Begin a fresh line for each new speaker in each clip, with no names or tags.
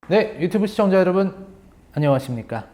네, 유튜브 시청자 여러분 안녕하십니까?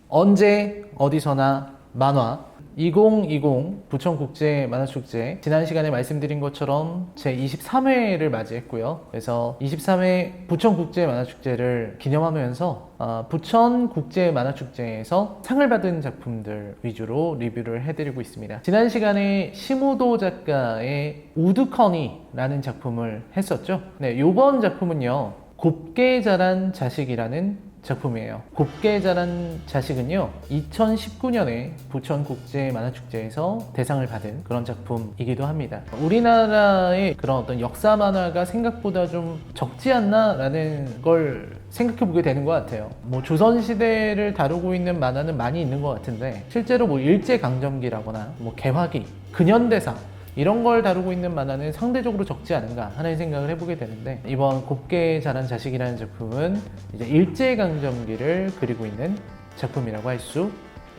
언제 어디서나 만화 2020 부천국제만화축제, 지난 시간에 말씀드린 것처럼 제 23회를 맞이했고요. 그래서 23회 부천국제만화축제를 기념하면서 부천국제만화축제에서 상을 받은 작품들 위주로 리뷰를 해드리고 있습니다. 지난 시간에 심우도 작가의 우드커니라는 작품을 했었죠. 네, 이번 작품은요, 곱게 자란 자식이라는 작품이에요. 곱게 자란 자식은요, 2019년에 부천국제만화축제에서 대상을 받은 그런 작품이기도 합니다. 우리나라의 그런 어떤 역사 만화가 생각보다 좀 적지 않나 라는 걸 생각해보게 되는 것 같아요. 뭐 조선시대를 다루고 있는 만화는 많이 있는 것 같은데, 실제로 뭐 일제강점기라거나 뭐 개화기, 근현대사 이런 걸 다루고 있는 만화는 상대적으로 적지 않은가 하는 생각을 해보게 되는데, 이번 곱게 자란 자식이라는 작품은 이제 일제강점기를 그리고 있는 작품이라고 할 수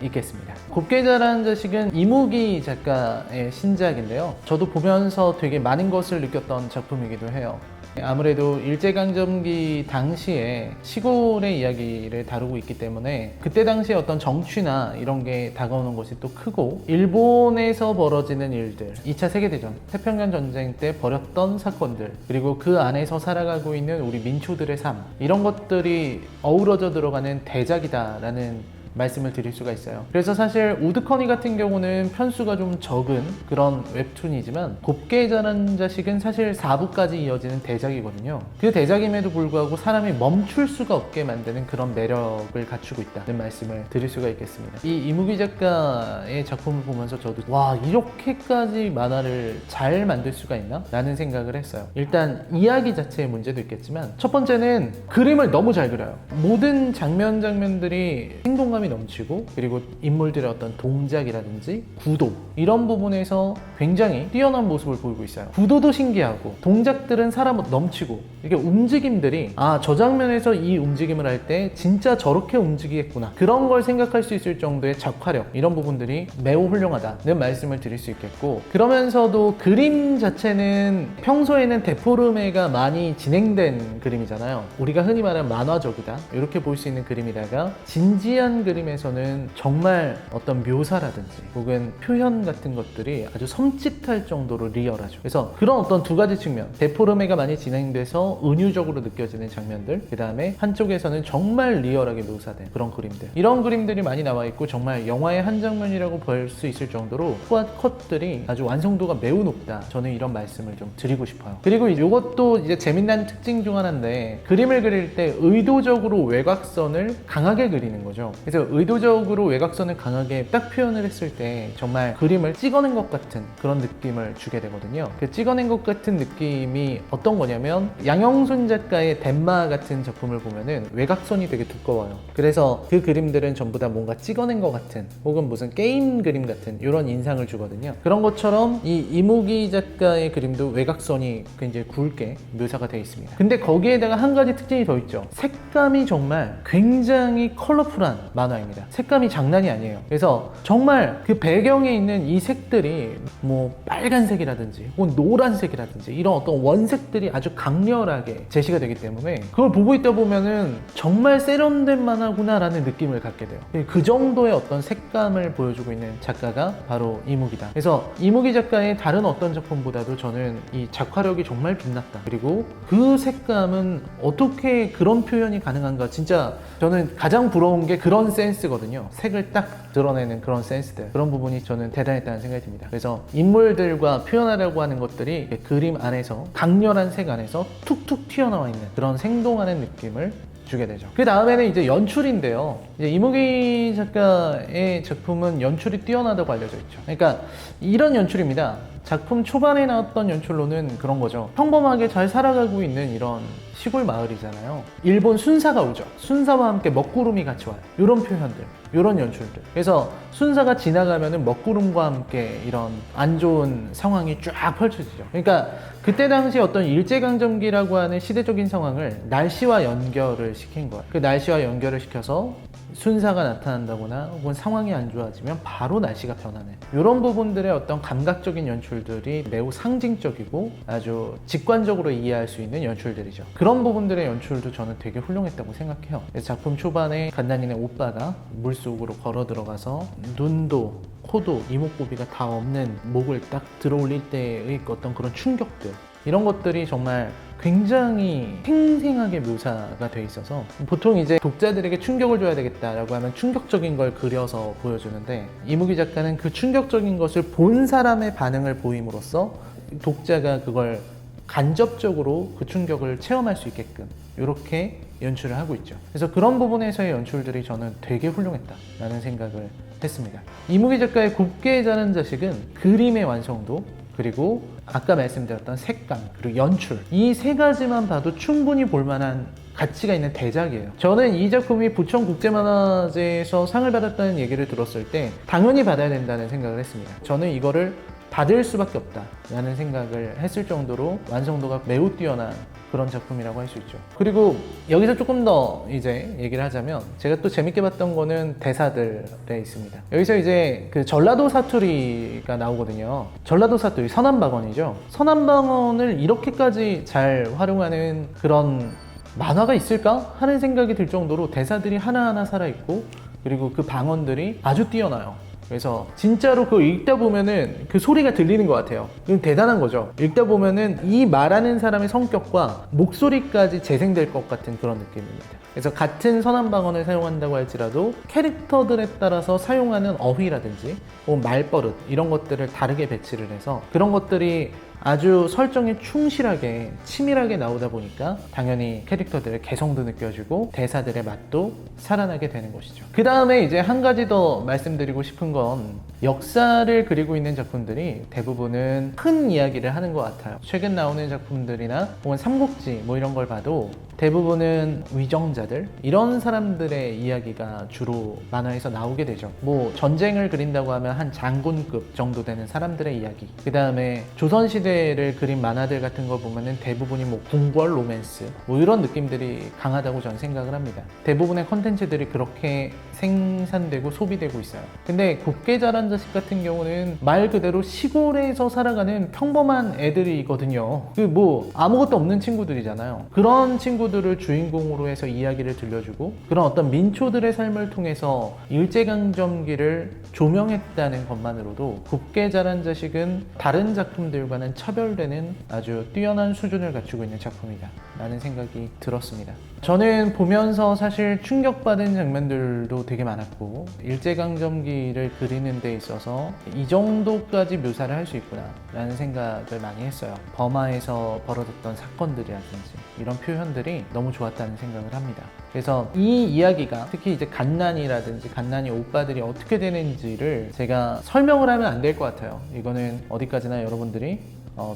있겠습니다. 곱게 자란 자식은 이무기 작가의 신작인데요, 저도 보면서 되게 많은 것을 느꼈던 작품이기도 해요. 아무래도 일제강점기 당시에 시골의 이야기를 다루고 있기 때문에 그때 당시에 어떤 정취나 이런 게 다가오는 것이 또 크고, 일본에서 벌어지는 일들, 2차 세계대전, 태평양 전쟁 때 벌였던 사건들, 그리고 그 안에서 살아가고 있는 우리 민초들의 삶, 이런 것들이 어우러져 들어가는 대작이다라는 말씀을 드릴 수가 있어요. 그래서 사실 우드커니 같은 경우는 편수가 좀 적은 그런 웹툰이지만, 곱게 자란 자식은 사실 4부까지 이어지는 대작이거든요. 그 대작임에도 불구하고 사람이 멈출 수가 없게 만드는 그런 매력을 갖추고 있다는 말씀을 드릴 수가 있겠습니다. 이 이무기 작가의 작품을 보면서 저도 와, 이렇게까지 만화를 잘 만들 수가 있나? 라는 생각을 했어요. 일단 이야기 자체의 문제도 있겠지만, 첫 번째는 그림을 너무 잘 그려요. 모든 장면들이 생동감이 넘치고, 그리고 인물들의 어떤 동작이라든지 구도, 이런 부분에서 굉장히 뛰어난 모습을 보이고 있어요. 구도도 신기하고 동작들은 사람 넘치고, 이게 움직임들이 저 장면에서 이 움직임을 할 때 진짜 저렇게 움직이겠구나, 그런 걸 생각할 수 있을 정도의 작화력, 이런 부분들이 매우 훌륭하다는 말씀을 드릴 수 있겠고, 그러면서도 그림 자체는 평소에는 데포르메가 많이 진행된 그림이잖아요. 우리가 흔히 말하는 만화적이다, 이렇게 볼 수 있는 그림이다가, 진지한 그림에서는 정말 어떤 묘사라든지 혹은 표현 같은 것들이 아주 섬찟할 정도로 리얼하죠. 그래서 그런 어떤 두 가지 측면, 데포르메가 많이 진행돼서 은유적으로 느껴지는 장면들, 그 다음에 한쪽에서는 정말 리얼하게 묘사된 그런 그림들, 이런 그림들이 많이 나와 있고, 정말 영화의 한 장면이라고 볼 수 있을 정도로 컷 컷들이 아주 완성도가 매우 높다, 저는 이런 말씀을 좀 드리고 싶어요. 그리고 이것도 이제 재미난 특징 중 하나인데, 그림을 그릴 때 의도적으로 외곽선을 강하게 그리는 거죠. 그래서 의도적으로 외곽선을 강하게 딱 표현을 했을 때 정말 그림을 찍어낸 것 같은 그런 느낌을 주게 되거든요. 그 찍어낸 것 같은 느낌이 어떤 거냐면, 양영순 작가의 덴마 같은 작품을 보면은 외곽선이 되게 두꺼워요. 그래서 그 그림들은 전부 다 뭔가 찍어낸 것 같은, 혹은 무슨 게임 그림 같은 이런 인상을 주거든요. 그런 것처럼 이 이무기 작가의 그림도 외곽선이 굉장히 굵게 묘사가 되어 있습니다. 근데 거기에다가 한 가지 특징이 더 있죠. 색감이 정말 굉장히 컬러풀한 만화입니다. 색감이 장난이 아니에요. 그래서 정말 그 배경에 있는 이 색들이 뭐 빨간색이라든지 혹은 노란색이라든지 이런 어떤 원색들이 아주 강렬하게 제시가 되기 때문에, 그걸 보고 있다 보면은 정말 세련된 만화구나 라는 느낌을 갖게 돼요. 그 정도의 어떤 색감을 보여주고 있는 작가가 바로 이무기다. 그래서 이무기 작가의 다른 어떤 작품보다도 저는 이 작화력이 정말 빛났다, 그리고 그 색감은 어떻게 그런 표현이 가능한가, 진짜 저는 가장 부러운 게 그런 센스거든요. 색을 딱 드러내는 그런 센스들, 그런 부분이 저는 대단했다는 생각이 듭니다. 그래서 인물들과 표현하려고 하는 것들이 그림 안에서, 강렬한 색 안에서 툭툭 튀어나와 있는 그런 생동하는 느낌을 주게 되죠. 그 다음에는 이제 연출인데요. 이제 이무기 작가의 작품은 연출이 뛰어나다고 알려져 있죠. 그러니까 이런 연출입니다. 작품 초반에 나왔던 연출로는 그런 거죠. 평범하게 잘 살아가고 있는 이런 시골 마을이잖아요. 일본 순사가 오죠. 순사와 함께 먹구름이 같이 와요. 이런 표현들, 이런 연출들. 그래서 순사가 지나가면은 먹구름과 함께 이런 안 좋은 상황이 쫙 펼쳐지죠. 그러니까 그때 당시 어떤 일제강점기라고 하는 시대적인 상황을 날씨와 연결을 시킨 거예요. 그 날씨와 연결을 시켜서 순사가 나타난다거나 혹은 상황이 안 좋아지면 바로 날씨가 변하는 이런 부분들의 어떤 감각적인 연출들이 매우 상징적이고 아주 직관적으로 이해할 수 있는 연출들이죠. 그런 부분들의 연출도 저는 되게 훌륭했다고 생각해요. 작품 초반에 갓난이네 오빠가 물속으로 걸어 들어가서 눈도 코도 이목구비가 다 없는 목을 딱 들어올릴 때의 어떤 그런 충격들, 이런 것들이 정말 굉장히 생생하게 묘사가 돼 있어서 보통 이제 독자들에게 충격을 줘야 되겠다라고 하면 충격적인 걸 그려서 보여주는데, 이무기 작가는 그 충격적인 것을 본 사람의 반응을 보임으로써 독자가 그걸 간접적으로 그 충격을 체험할 수 있게끔 이렇게 연출을 하고 있죠. 그래서 그런 부분에서의 연출들이 저는 되게 훌륭했다라는 생각을 했습니다. 이무기 작가의 곱게 자란 자식은 그림의 완성도, 그리고 아까 말씀드렸던 색감, 그리고 연출, 이 세 가지만 봐도 충분히 볼만한 가치가 있는 대작이에요. 저는 이 작품이 부천국제만화제에서 상을 받았다는 얘기를 들었을 때 당연히 받아야 된다는 생각을 했습니다. 저는 이거를 받을 수밖에 없다라는 생각을 했을 정도로 완성도가 매우 뛰어난 그런 작품이라고 할 수 있죠. 그리고 여기서 조금 더 이제 얘기를 하자면, 제가 또 재밌게 봤던 거는 대사들에 있습니다. 여기서 이제 그 전라도 사투리가 나오거든요. 전라도 사투리, 서남방언이죠. 서남방언을 이렇게까지 잘 활용하는 그런 만화가 있을까 하는 생각이 들 정도로 대사들이 하나하나 살아있고, 그리고 그 방언들이 아주 뛰어나요. 그래서 진짜로 그거 읽다 보면은 그 소리가 들리는 것 같아요. 그건 대단한 거죠. 읽다 보면은 이 말하는 사람의 성격과 목소리까지 재생될 것 같은 그런 느낌입니다. 그래서 같은 서남방언을 사용한다고 할지라도 캐릭터들에 따라서 사용하는 어휘라든지 혹은 말버릇, 이런 것들을 다르게 배치를 해서 그런 것들이 아주 설정에 충실하게 치밀하게 나오다 보니까 당연히 캐릭터들의 개성도 느껴지고 대사들의 맛도 살아나게 되는 것이죠. 그 다음에 이제 한 가지 더 말씀드리고 싶은 건, 역사를 그리고 있는 작품들이 대부분은 큰 이야기를 하는 것 같아요. 최근 나오는 작품들이나 혹은 삼국지 뭐 이런 걸 봐도 대부분은 위정자들, 이런 사람들의 이야기가 주로 만화에서 나오게 되죠. 뭐 전쟁을 그린다고 하면 한 장군급 정도 되는 사람들의 이야기, 그 다음에 조선시대를 그린 만화들 같은 거 보면은 대부분이 뭐 궁궐 로맨스 뭐 이런 느낌들이 강하다고 저는 생각을 합니다. 대부분의 컨텐츠들이 그렇게 생산되고 소비되고 있어요. 근데 곱게 자란 자식 같은 경우는 말 그대로 시골에서 살아가는 평범한 애들이거든요. 그 뭐 아무것도 없는 친구들이잖아요. 그런 친구들을 주인공으로 해서 이야기를 들려주고, 그런 어떤 민초들의 삶을 통해서 일제강점기를 조명했다는 것만으로도 곱게 자란 자식은 다른 작품들과는 차별되는 아주 뛰어난 수준을 갖추고 있는 작품이다 라는 생각이 들었습니다. 저는 보면서 사실 충격받은 장면들도 되게 많았고, 일제강점기를 그리는 데 있어서 이 정도까지 묘사를 할 수 있구나 라는 생각을 많이 했어요. 버마에서 벌어졌던 사건들이라든지 이런 표현들이 너무 좋았다는 생각을 합니다. 그래서 이 이야기가 특히 이제 갓난이라든지 갓난이 오빠들이 어떻게 되는지를 제가 설명을 하면 안 될 것 같아요. 이거는 어디까지나 여러분들이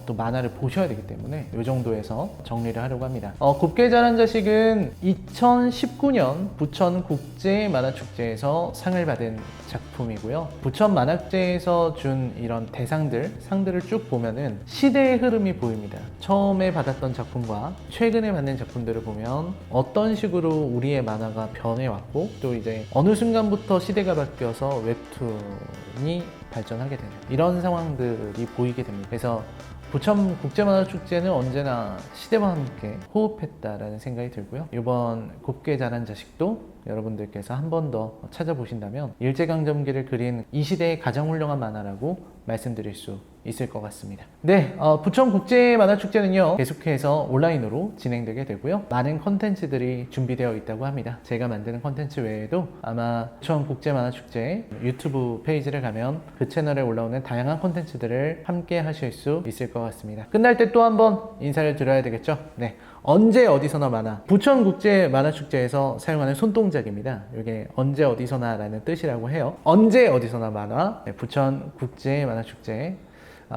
또 만화를 보셔야 되기 때문에 이 정도에서 정리를 하려고 합니다. 곱게 자란 자식은 2019년 부천국제만화축제에서 상을 받은 작품이고요. 부천만화제에서 준 이런 상들을 쭉 보면은 시대의 흐름이 보입니다. 처음에 받았던 작품과 최근에 받는 작품들을 보면 어떤 식으로 우리의 만화가 변해왔고, 또 이제 어느 순간부터 시대가 바뀌어서 웹툰이 발전하게 되는 이런 상황들이 보이게 됩니다. 그래서 부천 국제만화축제는 언제나 시대와 함께 호흡했다라는 생각이 들고요. 이번 곱게 자란 자식도 여러분들께서 한 번 더 찾아보신다면 일제강점기를 그린 이 시대의 가장 훌륭한 만화라고 말씀드릴 수 있을 것 같습니다. 네, 부천국제만화축제는요 계속해서 온라인으로 진행되게 되고요. 많은 컨텐츠들이 준비되어 있다고 합니다. 제가 만드는 컨텐츠 외에도 아마 부천국제만화축제 유튜브 페이지를 가면 그 채널에 올라오는 다양한 컨텐츠들을 함께 하실 수 있을 것 같습니다. 끝날 때 또 한 번 인사를 드려야 되겠죠? 네, 언제 어디서나 만화, 부천국제만화축제에서 사용하는 손동작입니다. 이게 언제 어디서나 라는 뜻이라고 해요. 언제 어디서나 만화, 네, 부천국제만화축제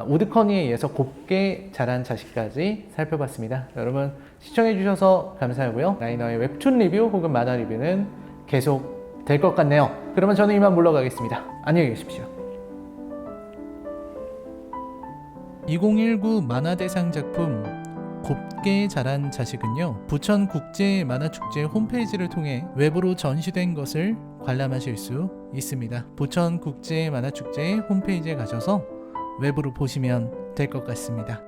우드커니에 의해서 곱게 자란 자식까지 살펴봤습니다. 여러분 시청해주셔서 감사하고요. 라이너의 웹툰 리뷰 혹은 만화 리뷰는 계속 될 것 같네요. 그러면 저는 이만 물러가겠습니다. 안녕히 계십시오. 2019 만화대상 작품 곱게 자란 자식은요, 부천국제만화축제 홈페이지를 통해 외부로 전시된 것을 관람하실 수 있습니다. 부천국제만화축제 홈페이지에 가셔서 외부로 보시면 될 것 같습니다.